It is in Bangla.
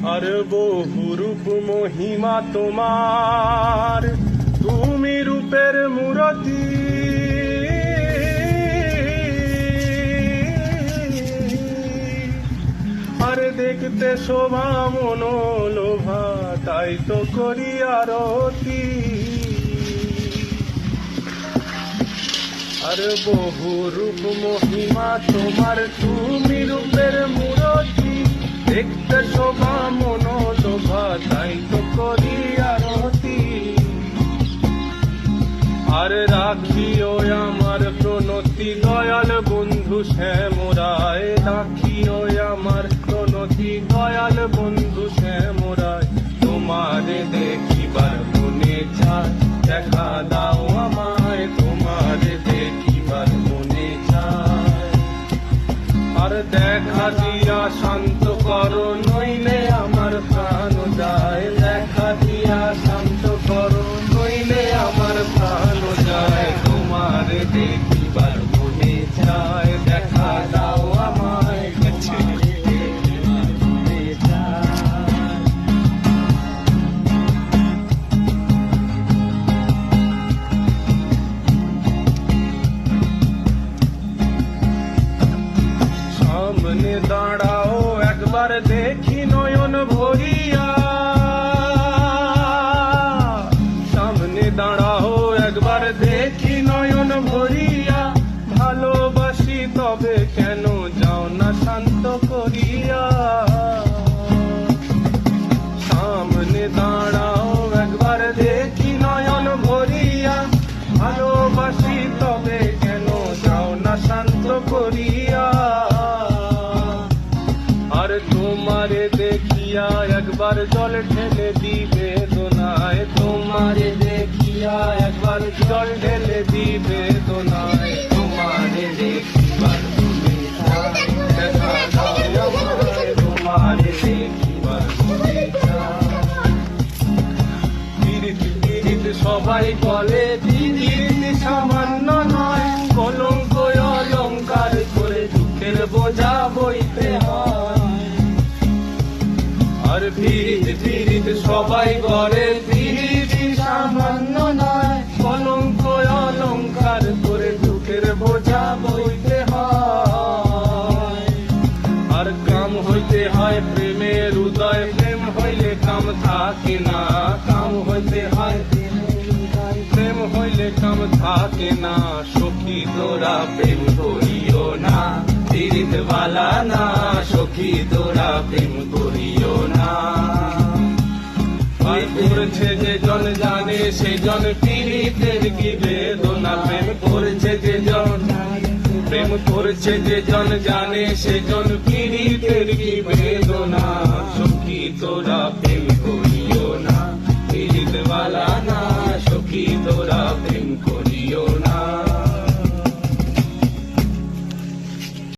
আর বহু রূপ মহিমা তোমার, তুমি রূপের মূরতি। আর দেখতে শোভা মনোলোভা, তাই তো করি আরতি। আর বহু রূপ মহিমা তোমার, তুমি রূপের মূরতি। দেখতে শোভা মনোলোভা, তাই তো করি আরতি। আর রাখিও আমার প্রণতি দয়াল বন্ধু শ্যামরায়, রাখিও আমার প্রণতি দয়াল বন্ধু শ্যামরায়। তোমারে দেখিবার মনে চায়, দেখা দাও আমায়, তোমারে দেখিবার মনে চায়। আর দেখা দিয়া শান্ত করো, নইলে আমার প্রাণ যায়। দেখা দিয়া শান্ত করো, নইলে আমার প্রাণ যায়। তোমারে দেখিবার মনে চায়, দেখা দাও আমায়, তোমারে দেখিবার মনে চায়। সামনে দাঁড়াও একবার দেখি নয়ন ভরিয়া, সামনে দাঁড়াও একবার দেখি নয়ন ভরিয়া। ভালোবাসি তবে কেন যাও না শান্ত করিয়া। সামনে দাঁড়াও একবার দেখি নয়ন ভরিয়া। ভালোবাসি তবে কেন যাও না শান্ত করিয়া। আর তোমারে দেখিয়া একবার জল ঢেলে দিবে দোনায়। তোমারে দেখিয়া একবার জল ঢেলে দিবে দোনায়। তোমারে দেখিবার মনে চায়, দেখা দাও আমায়, তোমারে দেখিবার মনে চায়। পীড়িত পীড়িত সবাই বলে, পীড়িত সামান্য নয়। কলঙ্ক অলঙ্কার করে দুঃখের বোঝা বইতে হয়। আর পীড়িত পীড়িত সবাই বলে, পীড়িত সামান্য নয়। কলঙ্ক অলঙ্কার করে দুঃখের বোঝা বইতে হয়। আর কাম হইতে হয় প্রেমের উদয়, প্রেম হইলে কাম থাকে না। কাম হইতে হয় প্রেম হইলে কাম থাকে না। সখী তোরা প্রেম করিও না, পীড়িত বালা না। সখী তোরা প্রেম করিও না। প্রেম করছে যে জন জানে, সে জন পীড়িতের কি বেদনা। প্রেম করছে যে জন, প্রেম করছে যে জন জানে, সে জন পীড়িতের কি বেদনা। সখী তোরা